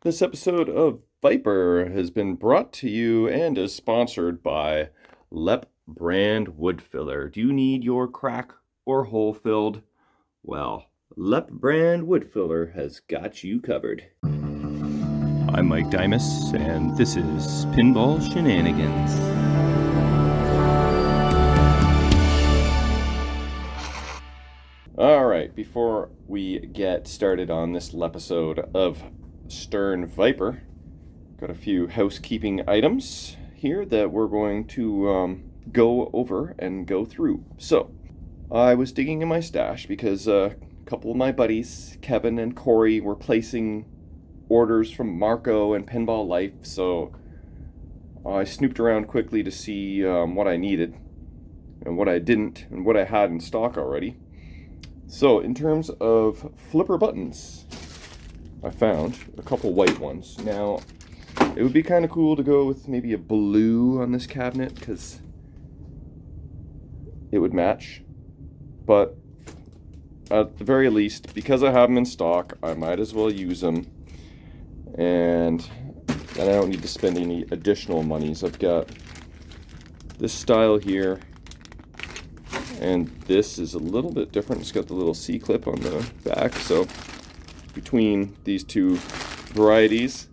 This episode of Viper has been brought to you and is sponsored by Lep Brand Wood Filler. Do you need your crack or hole filled? Well, Lep Brand Wood Filler has got you covered. I'm Mike Dimas, and this is Pinball Shenanigans. Alright, before we get started on this episode of Stern Viper, got a few housekeeping items here that we're going to go over and go through. So, I was digging in my stash because a couple of my buddies, Kevin and Corey, were placing orders from Marco and Pinball Life, so I snooped around quickly to see what I needed and what I didn't and what I had in stock already. So, in terms of flipper buttons, I found a couple white ones. Now, it would be kind of cool to go with maybe a blue on this cabinet because it would match. But at the very least, because I have them in stock, I might as well use them. And I don't need to spend any additional monies. I've got this style here. And this is a little bit different. It's got the little C-clip on the back. So between these two varieties,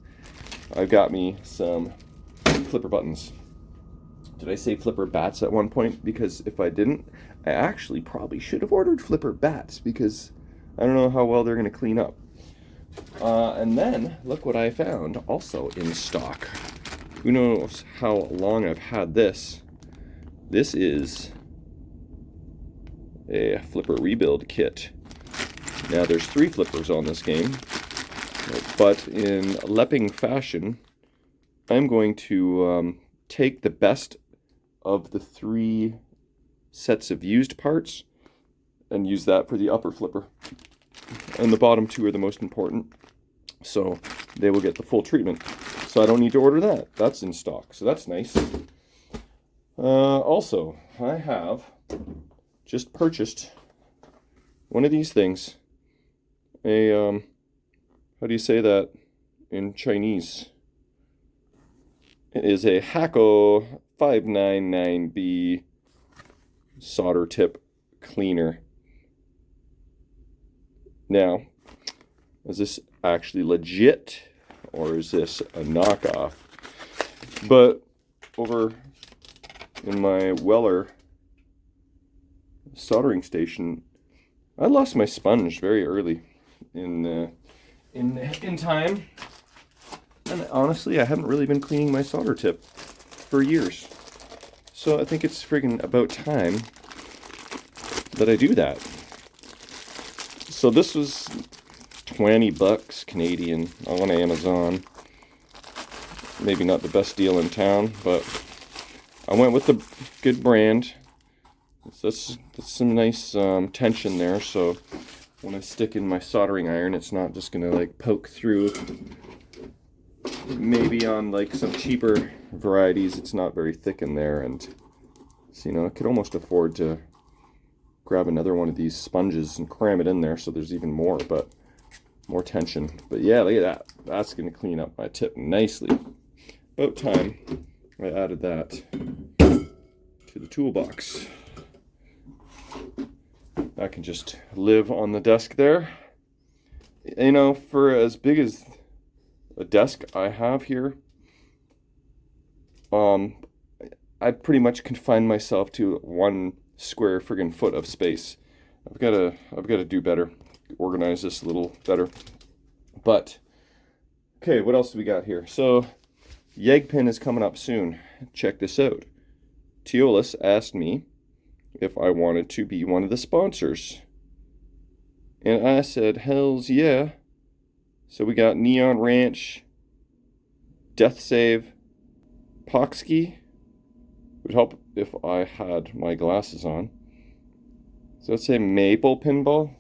I've got me some flipper buttons. Did I say flipper bats at one point? Because if I didn't, I actually probably should have ordered flipper bats because I don't know how well they're going to clean up. And then, look what I found also in stock. Who knows how long I've had this? This is a flipper rebuild kit. Now there's 3 flippers on this game, but in lepping fashion, I'm going to take the best of the 3 sets of used parts and use that for the upper flipper. And the bottom 2 are the most important, so they will get the full treatment. So I don't need to order that. That's in stock, so that's nice. Also, I have just purchased one of these things. How do you say that in Chinese? It is a Hakko 599B solder tip cleaner. Now, is this actually legit or is this a knockoff? But over in my Weller soldering station, I lost my sponge very early in time, and honestly, I haven't really been cleaning my solder tip for years. So I think it's friggin' about time that I do that. So this was $20 Canadian on Amazon. Maybe not the best deal in town, but I went with the good brand. That's some nice tension there, so when I stick in my soldering iron, it's not just gonna like poke through. Maybe on like some cheaper varieties, it's not very thick in there, and so, you know, I could almost afford to grab another one of these sponges and cram it in there so there's even more, but more tension. But yeah, look at that. That's gonna clean up my tip nicely. About time I added that to the toolbox. I can just live on the desk there. You know, for as big as a desk I have here, I pretty much confine myself to 1 square friggin' foot of space. I've got to do better, organize this a little better. But okay, what else do we got here? So, Yegpin is coming up soon. Check this out. Teolis asked me if I wanted to be one of the sponsors. And I said, hells yeah. So we got Neon Ranch, Death Save, Poxkey. Would help if I had my glasses on. So let's say Maple Pinball.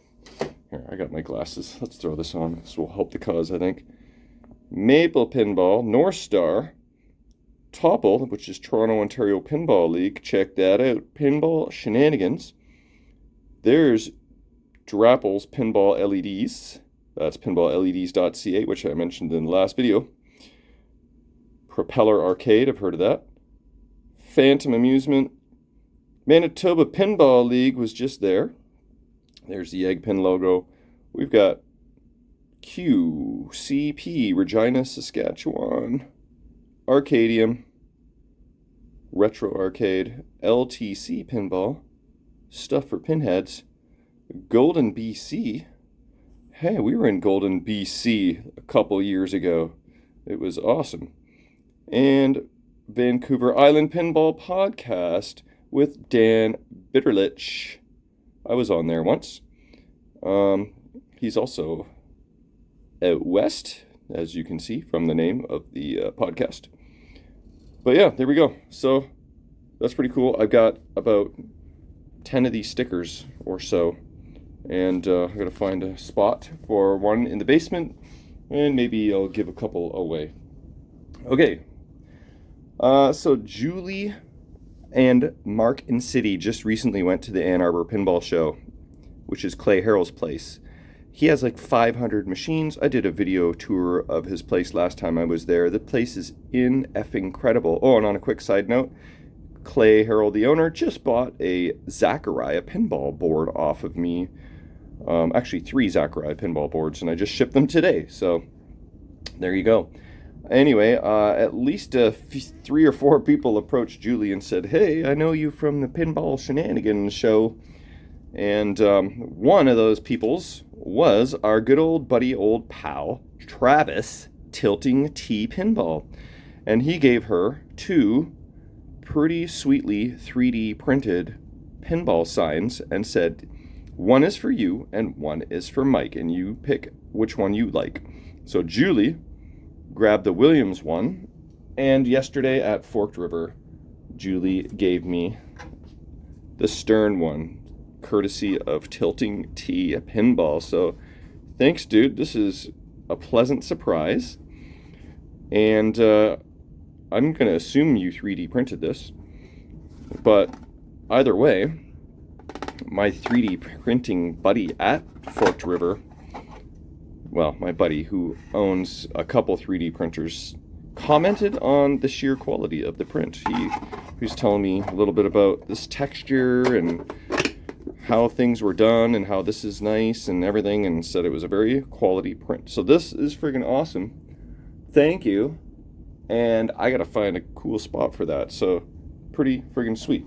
Here, I got my glasses. Let's throw this on. This will help the cause, I think. Maple Pinball, North Star, Topple, which is Toronto, Ontario Pinball League. Check that out. Pinball Shenanigans. There's Drapple's Pinball LEDs. That's pinballLEDs.ca, which I mentioned in the last video. Propeller Arcade, I've heard of that. Phantom Amusement. Manitoba Pinball League was just there. There's the Egg Pin logo. We've got QCP, Regina, Saskatchewan. Arcadium. Retro Arcade. LTC Pinball. Stuff for Pinheads. Golden BC. Hey, we were in Golden BC a couple years ago. It was awesome. And Vancouver Island Pinball Podcast with Dan Bitterlich. I was on there once. He's also out west, as you can see from the name of the podcast. But yeah, there we go. So that's pretty cool. I've got about 10 of these stickers or so. And I'm going to find a spot for one in the basement. And maybe I'll give a couple away. Okay. So Julie and Mark and City just recently went to the Ann Arbor Pinball Show, which is Clay Harrell's place. He has like 500 machines. I did a video tour of his place last time I was there. The place is incredible. Oh, and on a quick side note, Clay Harrell, the owner, just bought a Zachariah pinball board off of me. Actually, 3 Zachariah pinball boards, and I just shipped them today. So there you go. Anyway, at least 3 or 4 people approached Julie and said, "Hey, I know you from the Pinball Shenanigans show." And one of those peoples was our good old buddy, old pal, Travis, Tilting T Pinball. And he gave her 2 pretty sweetly 3D printed pinball signs and said, "One is for you and one is for Mike, and you pick which one you like." So Julie grabbed the Williams one, and yesterday at Forked River, Julie gave me the Stern one, courtesy of Tilting T Pinball. So thanks, dude. This is a pleasant surprise. And I'm going to assume you 3D printed this. But either way, my 3D printing buddy at Forked River, well, my buddy who owns a couple 3D printers, commented on the sheer quality of the print. He was telling me a little bit about this texture and how things were done and how this is nice and everything, and said it was a very quality print. So this is friggin' awesome. Thank you. And I gotta find a cool spot for that. So pretty friggin' sweet.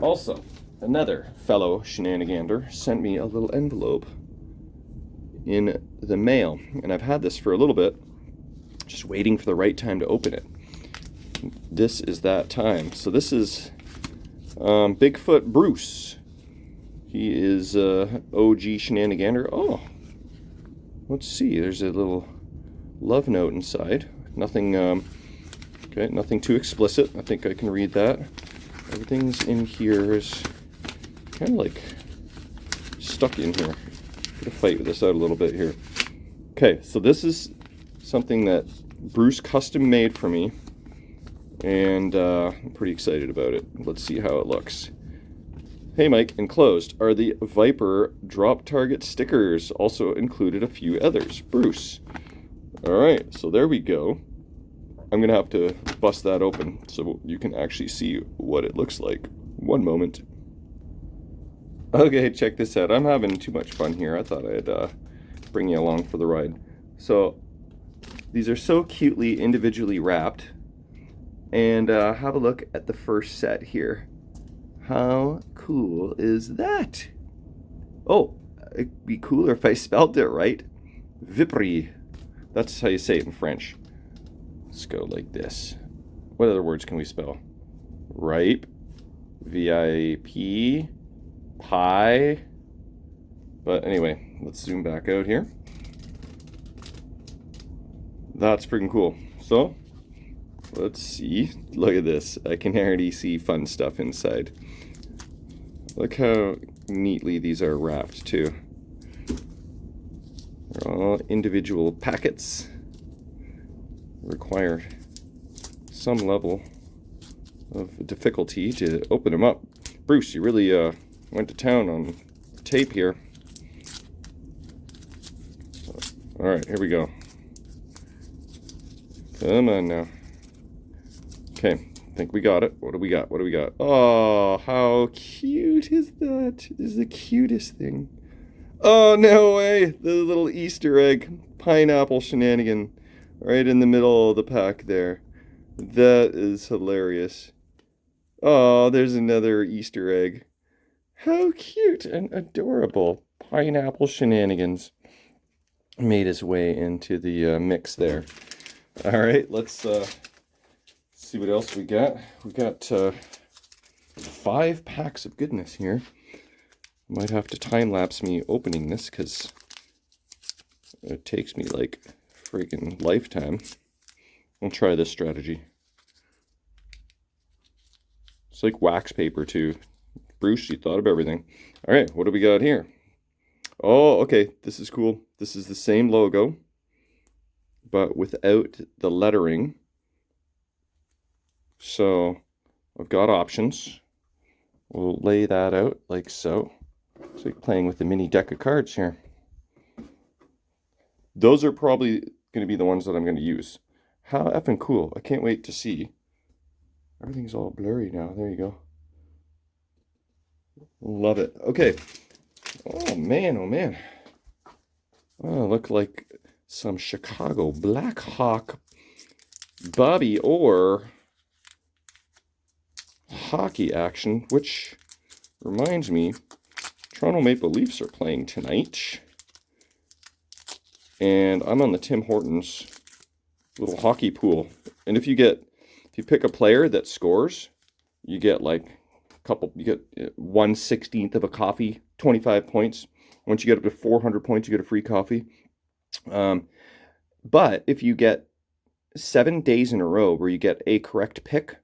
Also, another fellow Shenanigander sent me a little envelope in the mail, and I've had this for a little bit, just waiting for the right time to open it. This is that time. So this is Bigfoot Bruce. He is OG Shenanigander. Oh, let's see. There's a little love note inside. Nothing. Okay, nothing too explicit. I think I can read that. Everything's in here is kind of like stuck in here. I'm gonna fight with this out a little bit here. Okay, so this is something that Bruce custom made for me, and I'm pretty excited about it. Let's see how it looks. Hey Mike, enclosed are the Viper drop target stickers. Also included a few others. Bruce. Alright, so there we go. I'm gonna have to bust that open so you can actually see what it looks like. One moment. Okay, check this out. I'm having too much fun here. I thought I'd bring you along for the ride. So these are so cutely individually wrapped. And have a look at the first set here. How cool is that? Oh, it'd be cooler if I spelled it right. Vipri. That's how you say it in French. Let's go like this. What other words can we spell? Ripe. VIP. Pie. But anyway, let's zoom back out here. That's freaking cool. So, let's see. Look at this. I can already see fun stuff inside. Look how neatly these are wrapped too. They're all individual packets. Require some level of difficulty to open them up. Bruce, you really went to town on tape here. All right, here we go. Come on now. Okay, I think we got it. What do we got? What do we got? Oh, how cute is that? This is the cutest thing. Oh, no way. The little Easter egg pineapple shenanigan right in the middle of the pack there. That is hilarious. Oh, there's another Easter egg. How cute and adorable. Pineapple shenanigans made his way into the mix there. All right, let's see what else we got. We got 5 packs of goodness here. Might have to time-lapse me opening this because it takes me like freaking lifetime. I'll try this strategy. It's like wax paper too. Bruce, you thought of everything. All right, what do we got here? Oh, okay, this is cool. This is the same logo, but without the lettering. So I've got options. We'll lay that out like so. It's like playing with the mini deck of cards here. Those are probably going to be the ones that I'm going to use. How effing cool. I can't wait to see. Everything's all blurry now. There you go. Love it. Okay. Oh, man. Oh, man. Oh, look like some Chicago Blackhawk Bobby Orr hockey action, which reminds me, Toronto Maple Leafs are playing tonight. And I'm on the Tim Hortons little hockey pool. And if you pick a player that scores, you get like you get 1/16 of a coffee, 25 points. Once you get up to 400 points, you get a free coffee. But if you get 7 days in a row where you get a correct pick,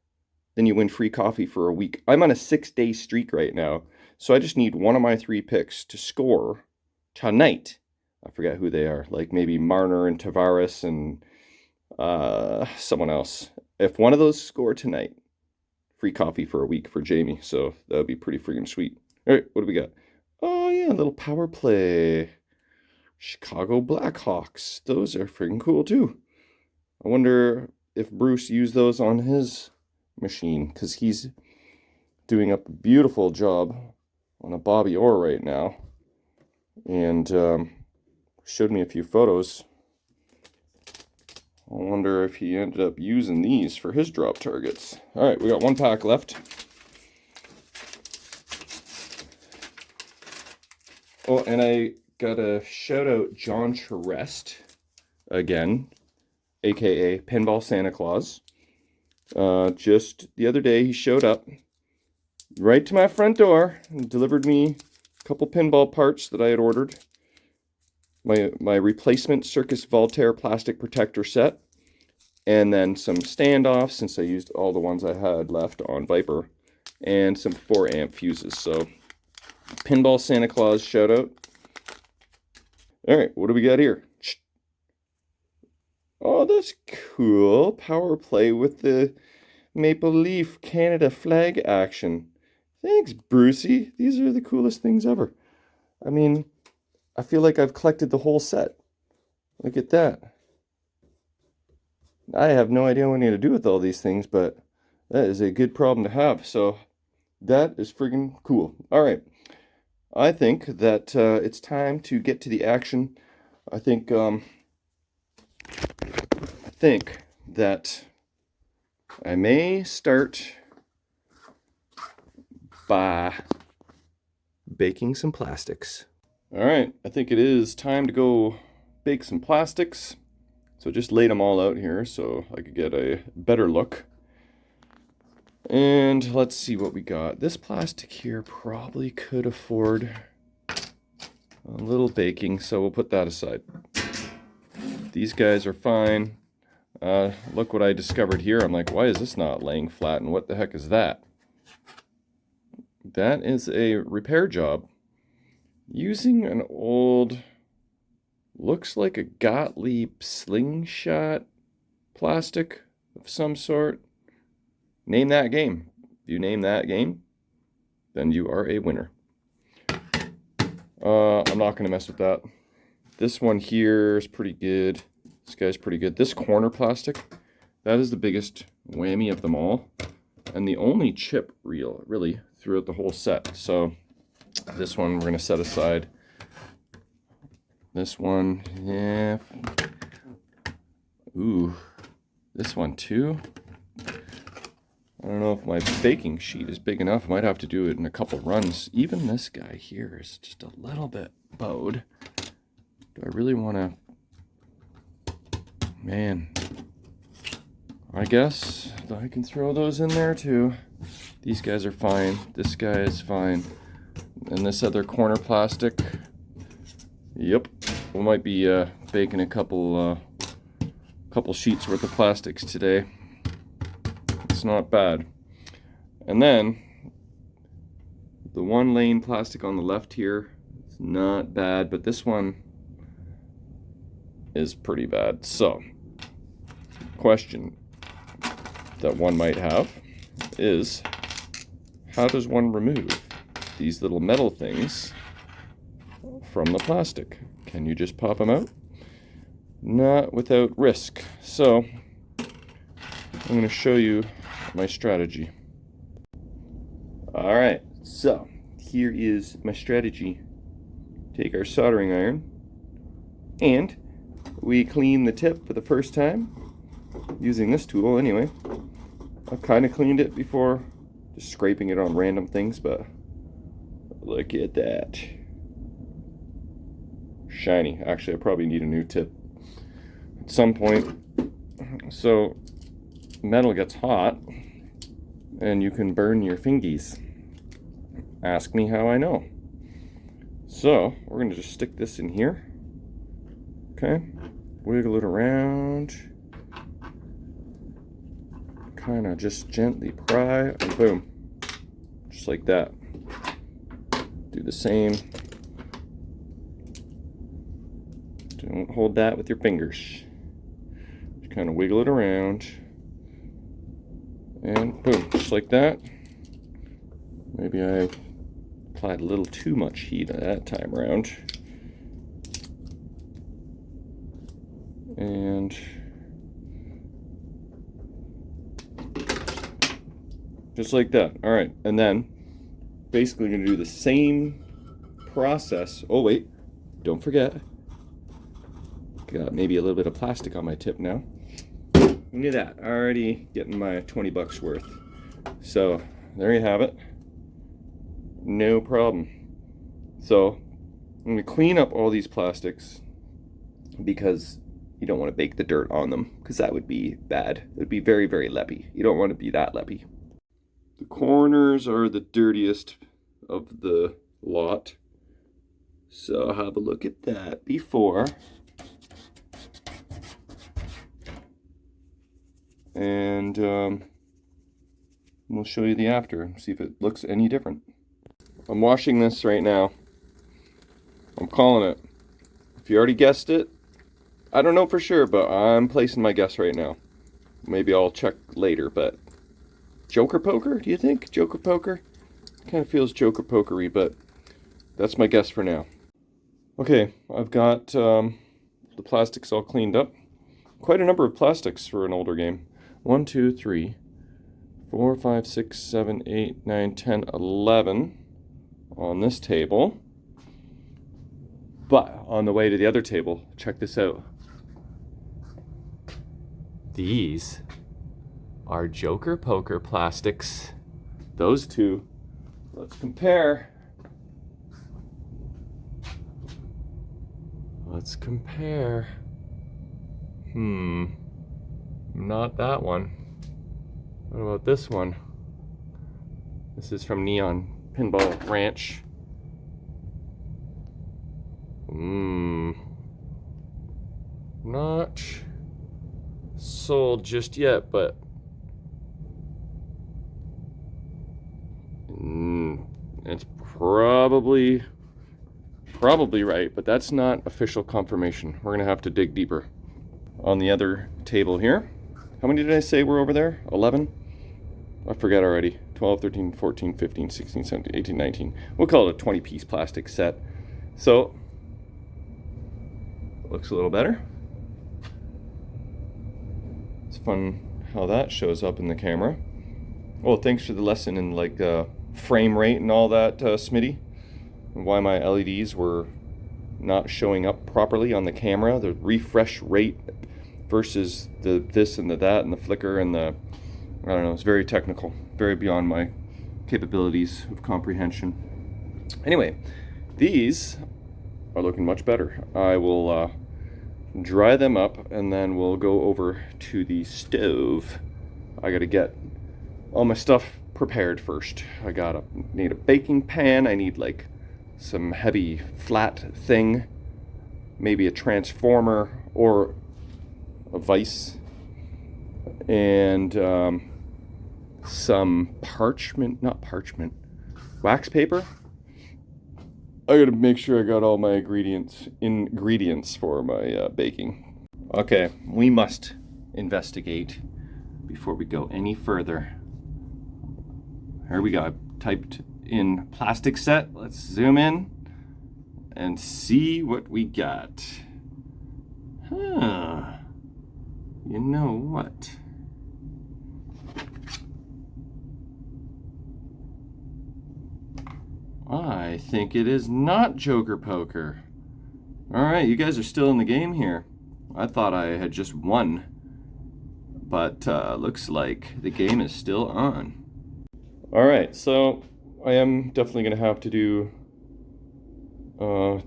then you win free coffee for a week. I'm on a 6-day streak right now, so I just need one of my 3 picks to score tonight. I forget who they are, like maybe Marner and Tavares and someone else. If one of those score tonight, free coffee for a week for Jamie, so that would be pretty freaking sweet. All right, what do we got? Oh yeah, a little power play. Chicago Blackhawks. Those are freaking cool too. I wonder if Bruce used those on his machine, because he's doing a beautiful job on a Bobby Orr right now, and showed me a few photos. I wonder if he ended up using these for his drop targets. All right, we got 1 pack left. Oh, and I got a shout out John Charest again, aka Pinball Santa Claus. Just the other day, he showed up right to my front door and delivered me a couple pinball parts that I had ordered. My replacement Circus Voltaire plastic protector set, and then some standoffs, since I used all the ones I had left on Viper, and some 4 amp fuses. So, Pinball Santa Claus shout out. All right, what do we got here? Oh, that's cool. Power play with the Maple Leaf Canada flag action. Thanks, Brucey. These are the coolest things ever. I mean, I feel like I've collected the whole set. Look at that. I have no idea what I'm going to do with all these things, but that is a good problem to have. So that is friggin' cool. All right. I think that it's time to get to the action. I think that I may start by baking some plastics. All right, I think it is time to go bake some plastics. So just laid them all out here so I could get a better look. And let's see what we got. This plastic here probably could afford a little baking, so we'll put that aside. These guys are fine. Look what I discovered here. I'm like, why is this not laying flat, and what the heck is that? That is a repair job using an old, looks like a Gottlieb slingshot plastic of some sort. Name that game. If you name that game, then you are a winner. I'm not going to mess with that. This one here is pretty good. This guy's pretty good. This corner plastic, that is the biggest whammy of them all. And the only chip reel, really, throughout the whole set. So this one we're going to set aside. This one, yeah. Ooh, this one too. I don't know if my baking sheet is big enough. I might have to do it in a couple runs. Even this guy here is just a little bit bowed. Do I really want to... Man. I guess I can throw those in there too. These guys are fine. This guy is fine. And this other corner plastic. Yep. We might be baking a couple sheets worth of plastics today. It's not bad. And then the one lane plastic on the left here is not bad, but this one is pretty bad. So, question that one might have is, how does one remove these little metal things from the plastic? Can you just pop them out? Not without risk. So, I'm going to show you my strategy. Alright, so here is my strategy. Take our soldering iron and we clean the tip for the first time using this tool anyway. I've kind of cleaned it before, just scraping it on random things, but look at that. Shiny. Actually, I probably need a new tip at some point. So metal gets hot and you can burn your fingies. Ask me how I know. So we're going to just stick this in here. Okay, wiggle it around, kind of just gently pry, and boom, just like that. Do the same. Don't hold that with your fingers. Just kind of wiggle it around. And boom, just like that. Maybe I applied a little too much heat at that time around. And just like that. All right, and then basically going to do the same process. Oh wait, don't forget. Got maybe a little bit of plastic on my tip now. Look at that, already getting my 20 bucks worth. So there you have it. No problem. So I'm going to clean up all these plastics because you don't want to bake the dirt on them, because that would be bad. It would be very, very leppy. You don't want to be that leppy. The corners are the dirtiest of the lot. So have a look at that before. And we'll show you the after, see if it looks any different. I'm washing this right now. I'm calling it. If you already guessed it, I don't know for sure, but I'm placing my guess right now. Maybe I'll check later, but Joker poker, do you think? Joker poker? Kind of feels Joker pokery, but that's my guess for now. Okay, I've got the plastics all cleaned up. Quite a number of plastics for an older game. 1, 2, 3, 4, 5, 6, 7, 8, 9, 10, 11 on this table. But on the way to the other table, check this out. These are Joker Poker plastics. Those two. Let's compare. Let's compare. Not that one. What about this one? This is from Neon Pinball Ranch. Not sold just yet, but it's probably right, but that's not official confirmation. We're gonna have to dig deeper. On the other table here, how many did I say were over there? 11? I forget already. 12, 13, 14, 15, 16, 17, 18, 19. We'll call it a 20-piece plastic set. So Looks a little better. It's fun how that shows up in the camera. Well, thanks for the lesson in like frame rate and all that, Smitty. And why my LEDs were not showing up properly on the camera. The refresh rate versus the this and the that and the flicker and the, I don't know, it's very technical. Very beyond my capabilities of comprehension. Anyway, these are looking much better. I will dry them up and then we'll go over to the stove. I gotta get all my stuff prepared first. Need a baking pan. I need like some heavy flat thing, maybe a transformer or a vise, and some wax paper. I gotta make sure I got all my ingredients for my baking. Okay, we must investigate before we go any further. Here we go. I typed in plastic set. Let's zoom in and see what we got. Huh. You know what? I think it is not Joker Poker. Alright, you guys are still in the game here. I thought I had just won. But looks like the game is still on. Alright, so I am definitely going to have to do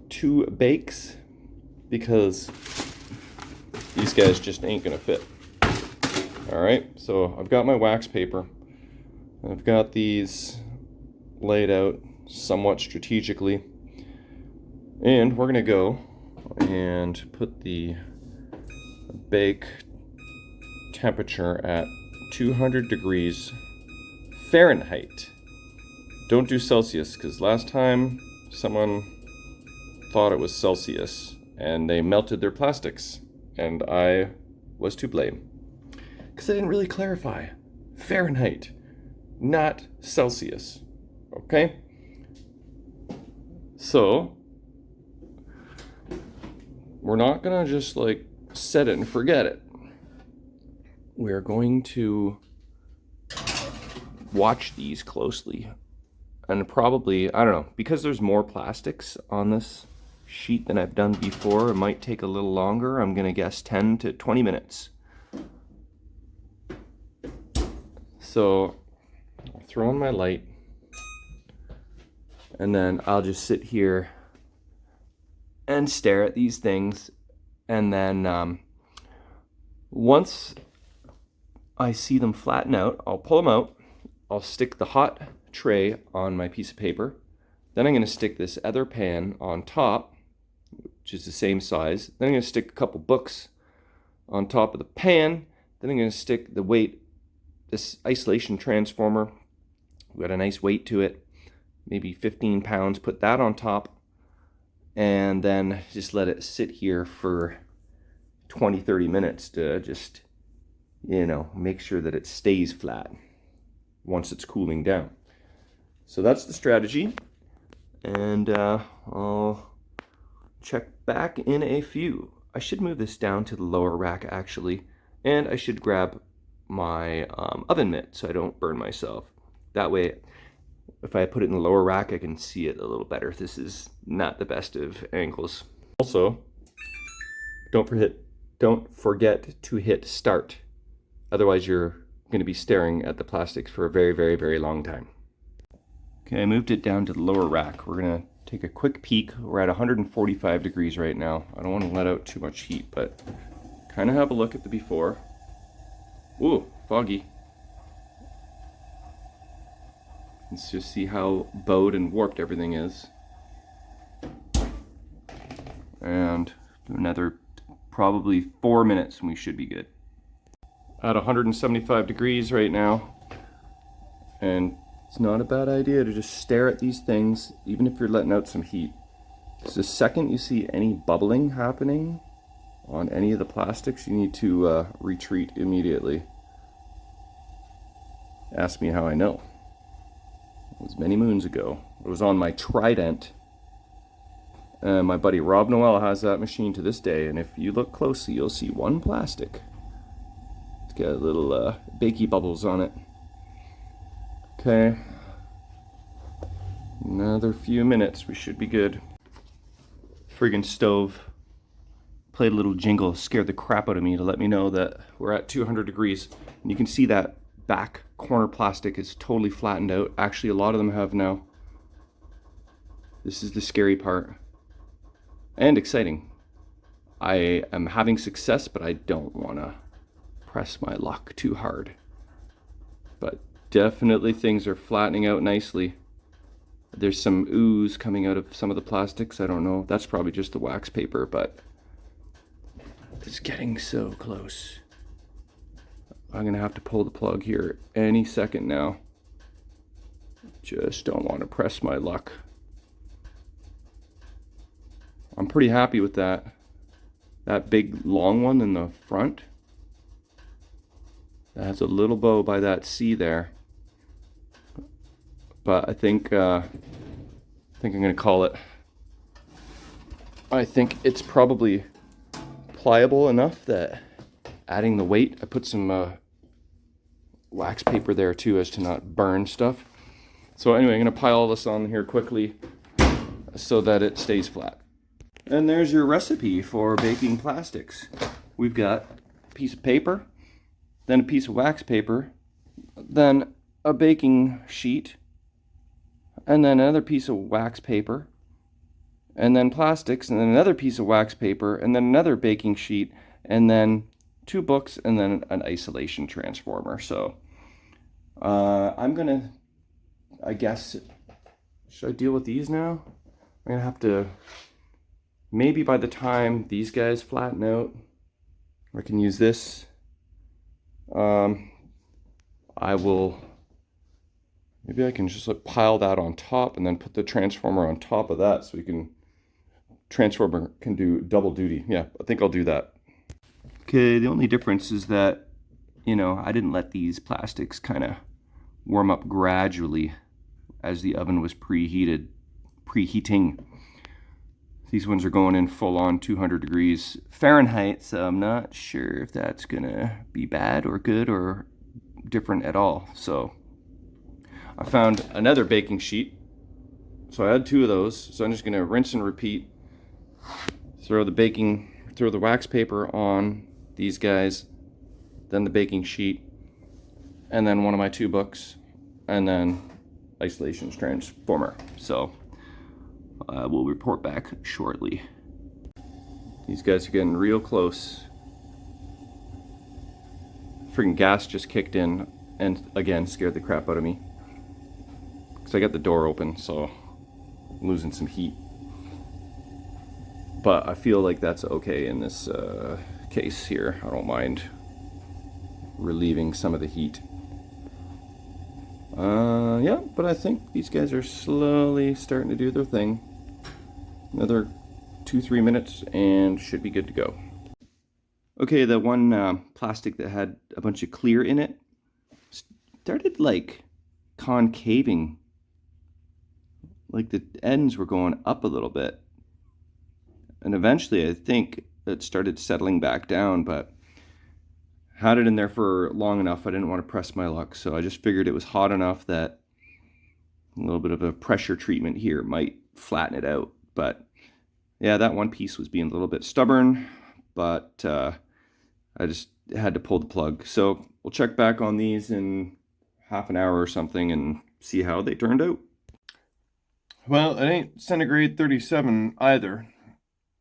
2 bakes because these guys just ain't going to fit. Alright, so I've got my wax paper. I've got these laid out somewhat strategically. And we're going to go and put the bake temperature at 200 degrees Fahrenheit. Don't do Celsius, because last time someone thought it was Celsius and they melted their plastics and I was to blame because I didn't really clarify. Fahrenheit, not Celsius. Okay? So we're not gonna just like set it and forget it. We're going to watch these closely and probably, I don't know, because there's more plastics on this sheet than I've done before, it might take a little longer. I'm gonna guess 10 to 20 minutes. So I'll throw on my light and then I'll just sit here and stare at these things, and then once I see them flatten out, I'll pull them out. I'll stick the hot tray on my piece of paper. Then I'm going to stick this other pan on top, which is the same size. Then I'm going to stick a couple books on top of the pan. Then I'm going to stick the weight, this isolation transformer. We've got a nice weight to it, maybe 15 pounds. Put that on top and then just let it sit here for 20-30 minutes to just, you know, make sure that it stays flat once it's cooling down. So that's the strategy, and I'll check back in a few. I should move this down to the lower rack actually, and I should grab my oven mitt so I don't burn myself. That way, if I put it in the lower rack, I can see it a little better. This is not the best of angles. Also, don't forget to hit start. Otherwise, you're going to be staring at the plastics for a very, very, very long time. Okay, I moved it down to the lower rack. We're going to take a quick peek. We're at 145 degrees right now. I don't want to let out too much heat, but kind of have a look at the before. Ooh, foggy. Let's just see how bowed and warped everything is. And another probably 4 minutes and we should be good. At 175 degrees right now, and it's not a bad idea to just stare at these things even if you're letting out some heat. Because the second you see any bubbling happening on any of the plastics, you need to retreat immediately. Ask me how I know. It was many moons ago. It was on my Trident My buddy Rob Noel has that machine to this day, and if you look closely, you'll see one plastic. It's got little bakey bubbles on it. Okay. Another few minutes, we should be good. Friggin' stove played a little jingle, scared the crap out of me to let me know that we're at 200 degrees. And you can see that back corner plastic is totally flattened out. Actually, a lot of them have now. This is the scary part. And exciting. I am having success, but I don't want to press my luck too hard. But definitely things are flattening out nicely. There's some ooze coming out of some of the plastics. I don't know. That's probably just the wax paper, but it's getting so close. I'm going to have to pull the plug here any second now. Just don't want to press my luck. I'm pretty happy with that. That big long one in the front. That has a little bow by that C there. But I think I'm going to call it. I think it's probably pliable enough that adding the weight, I put some wax paper there too as to not burn stuff. So anyway, I'm going to pile all this on here quickly so that it stays flat. And there's your recipe for baking plastics. We've got a piece of paper, then a piece of wax paper, then a baking sheet, and then another piece of wax paper, and then plastics, and then another piece of wax paper, and then another baking sheet, and then 2 books, and then an isolation transformer. So I'm gonna, I guess, should I deal with these now? I'm gonna have to, maybe by the time these guys flatten out, I can use this. I will, maybe I can just like pile that on top and then put the transformer on top of that so we can, transformer can do double duty. Yeah, I think I'll do that. Okay, the only difference is that, you know, I didn't let these plastics kind of warm up gradually as the oven was preheating. These ones are going in full on 200 degrees Fahrenheit, so I'm not sure if that's gonna be bad or good or different at all. So I found another baking sheet. So I had 2 of those. So I'm just gonna rinse and repeat. Throw the wax paper on these guys, then the baking sheet, and then one of my 2 books, and then isolation transformer. So we'll report back shortly. These guys are getting real close. Freaking gas just kicked in and again scared the crap out of me because I got the door open, so I'm losing some heat. But I feel like that's okay in this case here. I don't mind relieving some of the heat. Yeah, but I think these guys are slowly starting to do their thing. Another 2-3 minutes and should be good to go. Okay, the one plastic that had a bunch of clear in it started like concaving. Like the ends were going up a little bit. And eventually I think it started settling back down, but had it in there for long enough. I didn't want to press my luck, so I just figured it was hot enough that a little bit of a pressure treatment here might flatten it out. But yeah, that one piece was being a little bit stubborn, but I just had to pull the plug. So we'll check back on these in half an hour or something and see how they turned out. Well, it ain't centigrade 37 either.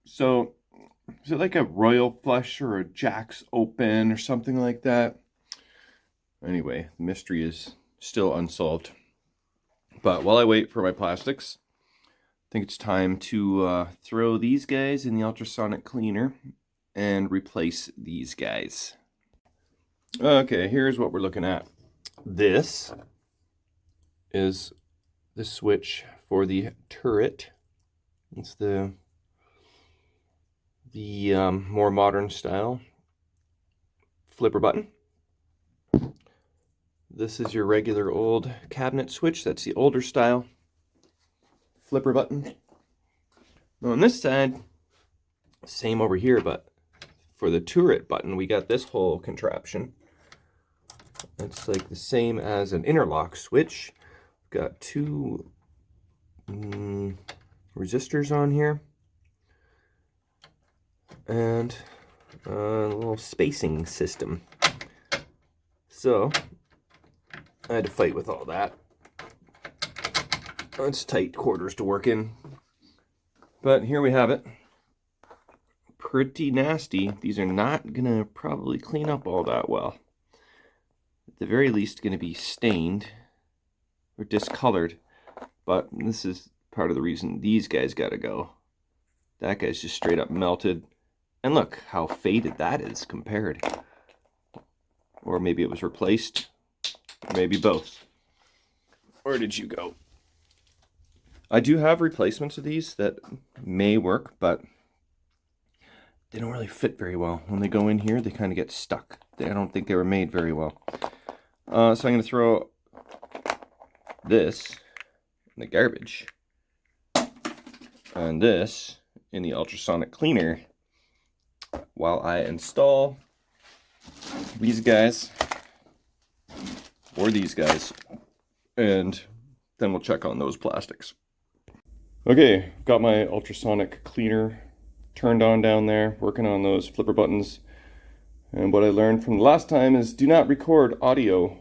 So is it like a royal flush or a jack's open or something like that? Anyway, the mystery is still unsolved. But while I wait for my plastics, I think it's time to throw these guys in the ultrasonic cleaner and replace these guys. Okay, here's what we're looking at. This is the switch for the turret. It's the more modern style flipper button. This is your regular old cabinet switch. That's the older style flipper button. Now on this side, same over here, but for the turret button, we got this whole contraption. It's like the same as an interlock switch. Got two resistors on here. And a little spacing system. So, I had to fight with all that. It's tight quarters to work in. But here we have it. Pretty nasty. These are not going to probably clean up all that well. At the very least, going to be stained or discolored. But this is part of the reason these guys got to go. That guy's just straight up melted. And look how faded that is compared. Or maybe it was replaced. Maybe both. Where did you go? I do have replacements of these that may work, but they don't really fit very well. When they go in here, they kind of get stuck. I don't think they were made very well. So I'm going to throw this in the garbage. And this in the ultrasonic cleaner while I install these guys or these guys, and then we'll check on those plastics. Okay, got my ultrasonic cleaner turned on down there, working on those flipper buttons. And what I learned from the last time is do not record audio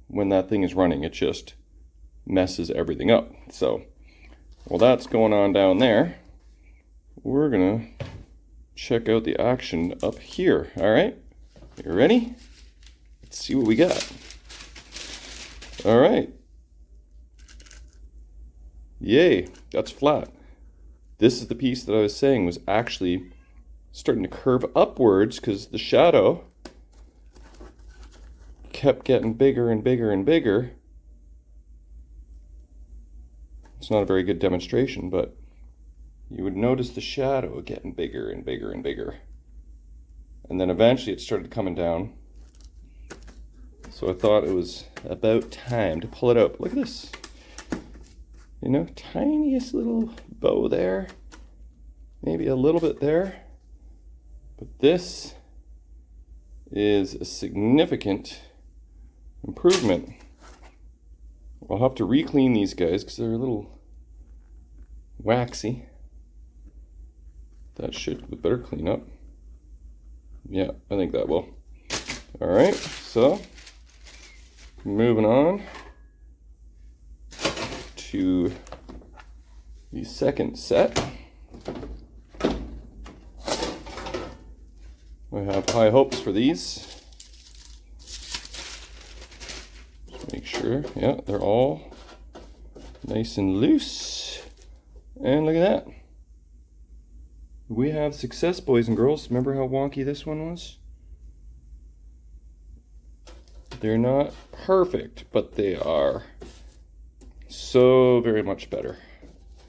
when that thing is running. It just messes everything up. So, while that's going on down there, we're gonna check out the action up here. All right, you ready? Let's see what we got. All right. Yay, that's flat. This is the piece that I was saying was actually starting to curve upwards because the shadow kept getting bigger and bigger and bigger. It's not a very good demonstration, but you would notice the shadow getting bigger and bigger and bigger. And then eventually it started coming down. So I thought it was about time to pull it out. Look at this. You know, tiniest little bow there. Maybe a little bit there. But this is a significant improvement. I'll have to re-clean these guys because they're a little waxy. That should with better cleanup. Yeah, I think that will. All right, so moving on to the second set. I have high hopes for these. Just make sure, yeah, they're all nice and loose. And look at that. We have success, boys and girls. Remember how wonky this one was? They're not perfect, but they are so very much better.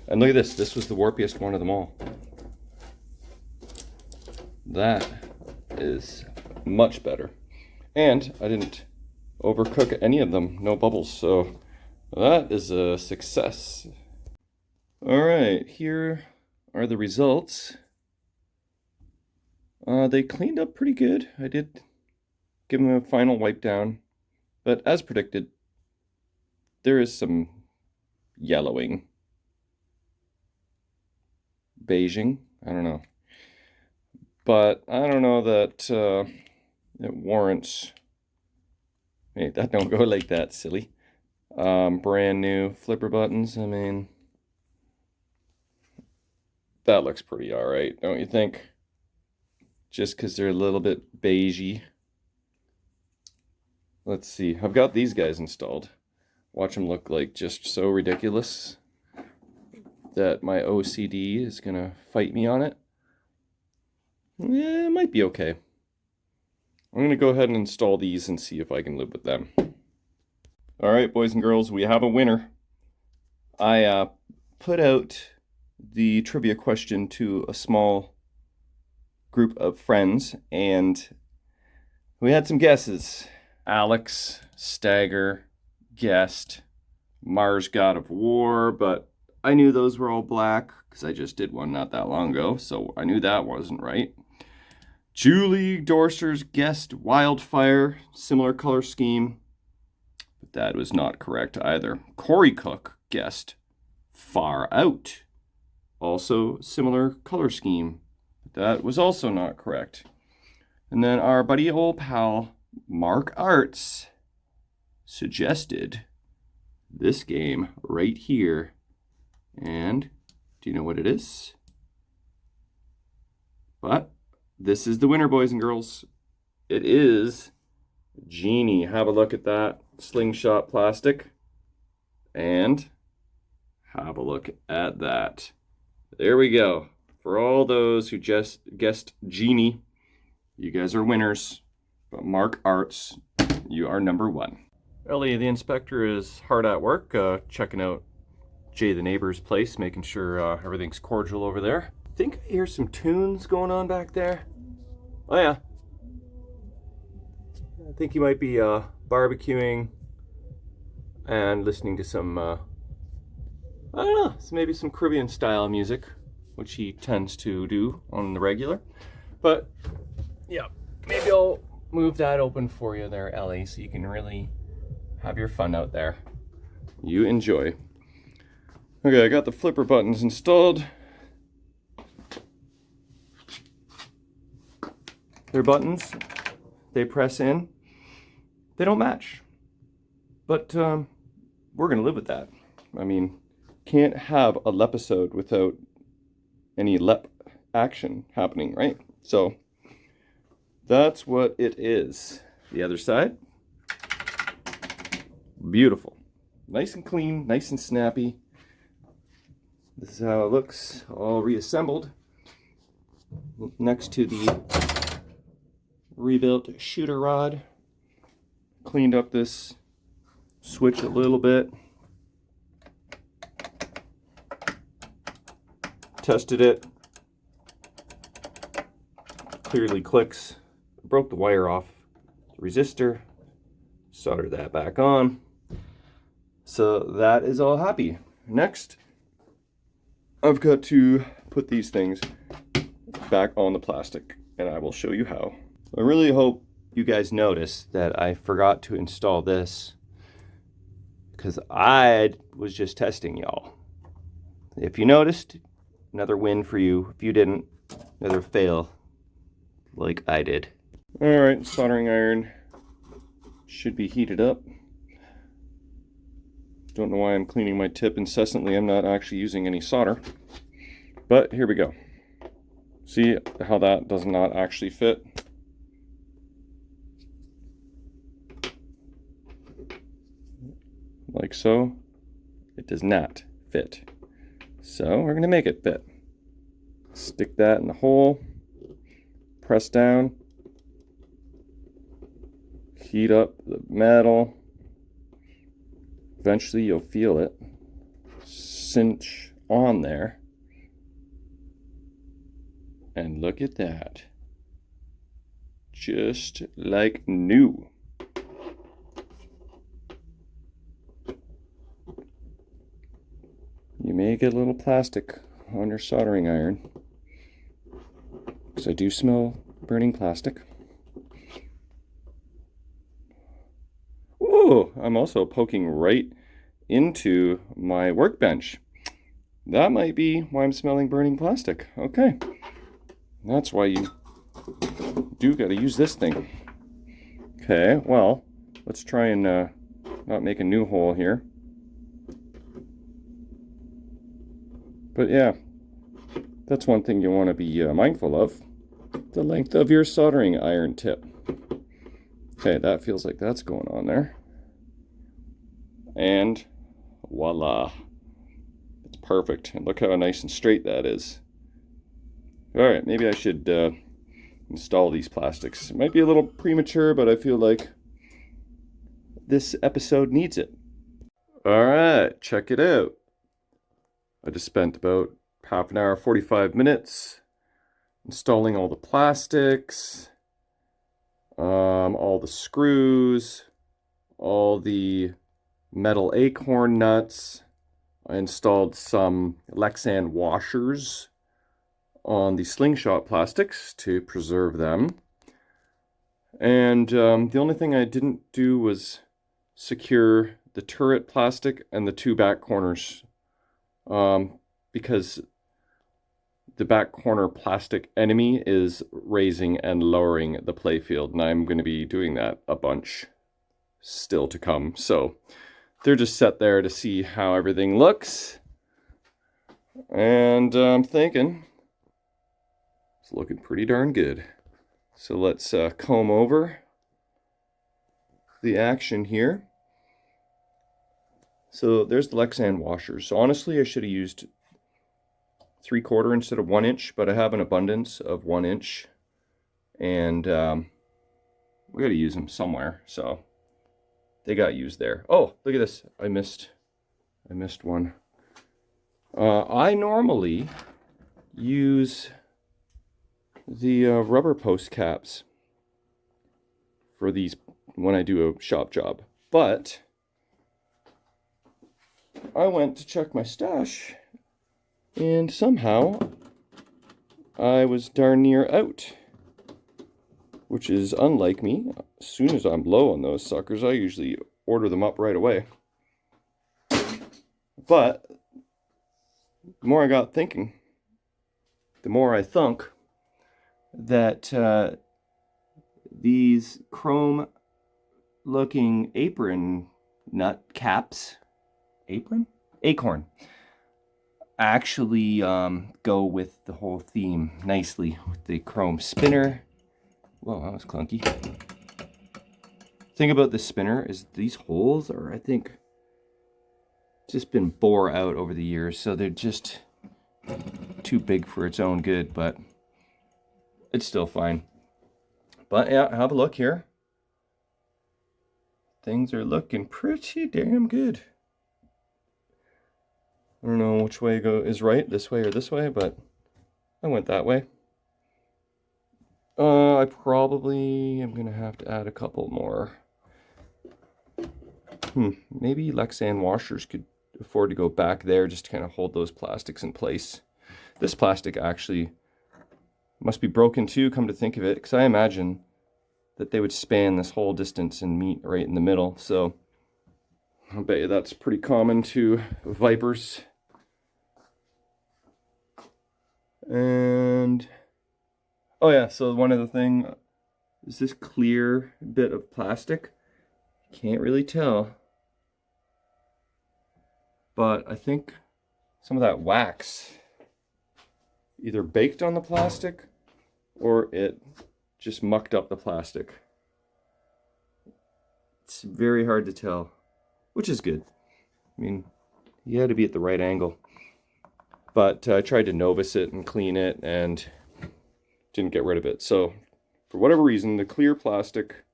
And look at this. This was the warpiest one of them all. That is much better. And I didn't overcook any of them. No bubbles. So that is a success. All right. Here are the results. They cleaned up pretty good. I did give them a final wipe down. But as predicted, there is some yellowing. Beiging? I don't know. But I don't know that it warrants... Hey, that don't go like that, silly. Brand new flipper buttons. I mean, that looks pretty alright, don't you think? Just because they're a little bit beigey. Let's see. I've got these guys installed. Watch them look like just so ridiculous that my OCD is going to fight me on it. Yeah, it might be okay. I'm going to go ahead and install these and see if I can live with them. All right, boys and girls, we have a winner. I put out the trivia question to a small group of friends, and we had some guesses. Alex, Stagger, guessed Mars God of War, but I knew those were all black because I just did one not that long ago, so I knew that wasn't right. Julie Dorser's guessed Wildfire, similar color scheme, but that was not correct either. Corey Cook guessed Far Out, also similar color scheme, but that was also not correct. And then our buddy old pal Mark Arts suggested this game right here. And do you know what it is? But this is the winner, boys and girls. It is Genie. Have a look at that slingshot plastic. And have a look at that. There we go. For all those who just guessed Genie, you guys are winners. But Mark Arts, you are number one. Ellie, the inspector, is hard at work checking out Jay the neighbor's place, making sure everything's cordial over there. I think I hear some tunes going on back there. Oh yeah. I think he might be barbecuing and listening to some, I don't know, maybe some Caribbean style music, which he tends to do on the regular. But yeah, maybe I'll move that open for you there, Ellie, so you can really have your fun out there. You enjoy. Okay, I got the flipper buttons installed. They're buttons. They press in. They don't match. But we're going to live with that. I mean, can't have a lepisode without any lep action happening, right? So that's what it is. The other side. Beautiful. Nice and clean, nice and snappy. This is how it looks, all reassembled. Next to the rebuilt shooter rod. Cleaned up this switch a little bit. Tested it. Clearly clicks. Broke the wire off the resistor. Soldered that back on. So that is all happy. Next, I've got to put these things back on the plastic, and I will show you how. I really hope you guys notice that I forgot to install this because I was just testing y'all. If you noticed, another win for you. If you didn't, another fail like I did. All right, soldering iron should be heated up. Don't know why I'm cleaning my tip incessantly. I'm not actually using any solder. But here we go. See how that does not actually fit? Like so. It does not fit. So we're going to make it fit. Stick that in the hole. Press down. Heat up the metal. Eventually you'll feel it cinch on there. And look at that. Just like new. You may get a little plastic on your soldering iron, because I do smell burning plastic. Whoa, I'm also poking right into my workbench. That might be why I'm smelling burning plastic. Okay. That's why you do got to use this thing. Okay, well, let's try and not make a new hole here. But yeah, that's one thing you want to be mindful of. The length of your soldering iron tip. Okay, that feels like that's going on there. And voila. It's perfect. And look how nice and straight that is. Alright, maybe I should install these plastics. It might be a little premature, but I feel like this episode needs it. Alright, check it out. I just spent about half an hour, 45 minutes installing all the plastics, all the screws, all the metal acorn nuts, I installed some Lexan washers on the slingshot plastics to preserve them. And the only thing I didn't do was secure the turret plastic and the two back corners, because the back corner plastic enemy is raising and lowering the playfield, and I'm going to be doing that a bunch still to come. So they're just set there to see how everything looks. And I'm thinking it's looking pretty darn good. So let's comb over the action here. So there's the Lexan washers. So honestly, I should have used 3/4 instead of 1 inch, but I have an abundance of 1 inch, and we got to use them somewhere, so they got used there. Oh, look at this! I missed one. I normally use the rubber post caps for these when I do a shop job, but I went to check my stash, and somehow I was darn near out, which is unlike me. As soon as I'm low on those suckers, I usually order them up right away. But the more I got thinking, the more I thunk that these chrome looking apron nut caps, acorn, actually go with the whole theme nicely with the chrome spinner. Whoa, that was clunky. Thing about this spinner is these holes are, I think, just been bore out over the years, so they're just too big for its own good, but it's still fine. But yeah, have a look here. Things are looking pretty damn good. I don't know which way is right, this way or this way, but I went that way. I probably am going to have to add a couple more. Maybe Lexan washers could afford to go back there just to kind of hold those plastics in place. This plastic actually must be broken too, come to think of it, because I imagine that they would span this whole distance and meet right in the middle. So I bet you that's pretty common to Vipers. And oh yeah, so one other thing is this clear bit of plastic. Can't really tell, but I think some of that wax either baked on the plastic or it just mucked up the plastic. It's very hard to tell, which is good. I mean, you had to be at the right angle. But I tried to Novus it and clean it and didn't get rid of it. So for whatever reason, the clear plastic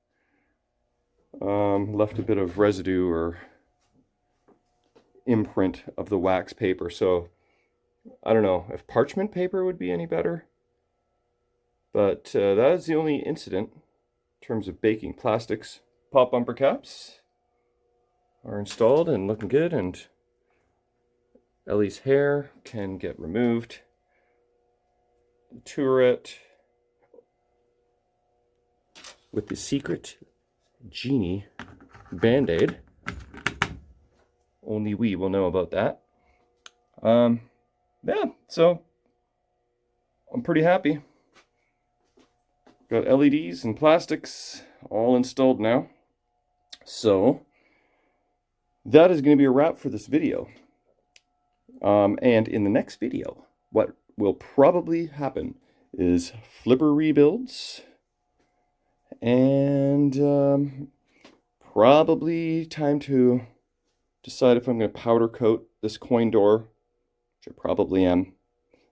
left a bit of residue or imprint of the wax paper. So I don't know if parchment paper would be any better. But that is the only incident in terms of baking. Plastics. Pop bumper caps are installed and looking good, and Ellie's hair can get removed. The turret with the secret genie band-aid. Only we will know about that. Yeah, so I'm pretty happy. Got LEDs and plastics all installed now. So that is going to be a wrap for this video. And in the next video, what will probably happen is flipper rebuilds, and probably time to decide if I'm going to powder coat this coin door, which I probably am.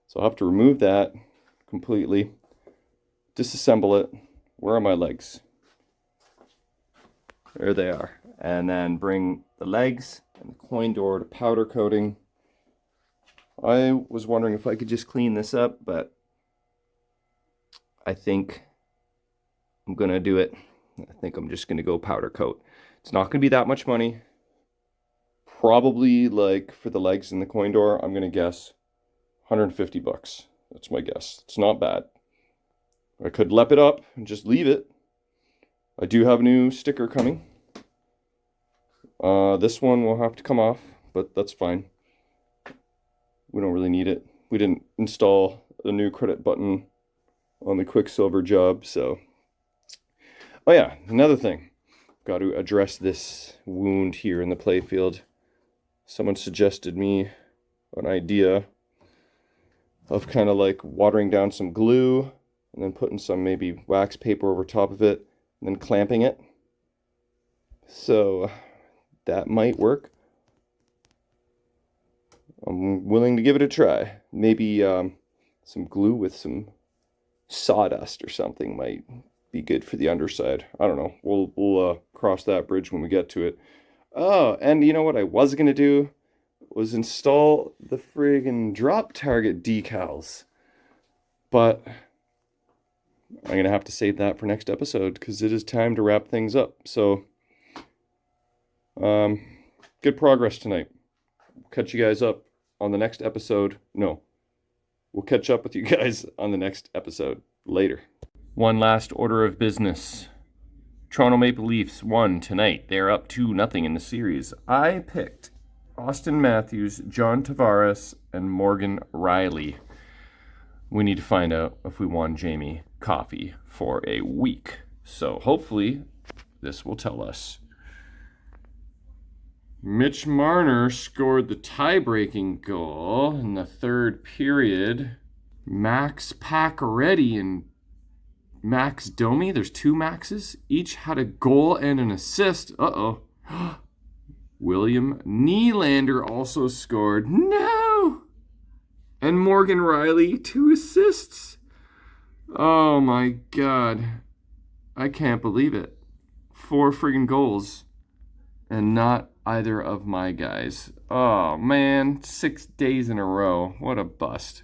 So I'll have to remove that completely, disassemble it. Where are my legs? There they are. And then bring the legs and the coin door to powder coating. I was wondering if I could just clean this up, but I think I'm going to do it. I think I'm just going to go powder coat. It's not going to be that much money. Probably, like, for the legs and the coin door, I'm gonna guess $150. That's my guess. It's not bad. I could lep it up and just leave it. I do have a new sticker coming. This one will have to come off, but that's fine. We don't really need it. We didn't install a new credit button on the Quicksilver job, so. Oh yeah, another thing. Got to address this wound here in the playfield. Someone suggested me an idea of kind of like watering down some glue and then putting some maybe wax paper over top of it and then clamping it. So that might work. I'm willing to give it a try. Maybe some glue with some sawdust or something might be good for the underside. I don't know. We'll cross that bridge when we get to it. Oh, and you know what I was gonna do was install the friggin' drop target decals, but I'm gonna have to save that for next episode because it is time to wrap things up. So, good progress tonight. Catch you guys up on the next episode. No, we'll catch up with you guys on the next episode later. One last order of business. Toronto Maple Leafs won tonight. They're up 2-0 in the series. I picked Austin Matthews, John Tavares, and Morgan Riley. We need to find out if we won Jamie Coffey for a week. So hopefully this will tell us. Mitch Marner scored the tie-breaking goal in the third period. Max Pacioretty and Max Domi, there's two Maxes, each had a goal and an assist. Uh-oh. William Nylander also scored. No! And Morgan Riley, 2 assists. Oh my God. I can't believe it. 4 friggin' goals. And not either of my guys. Oh man, 6 days in a row. What a bust.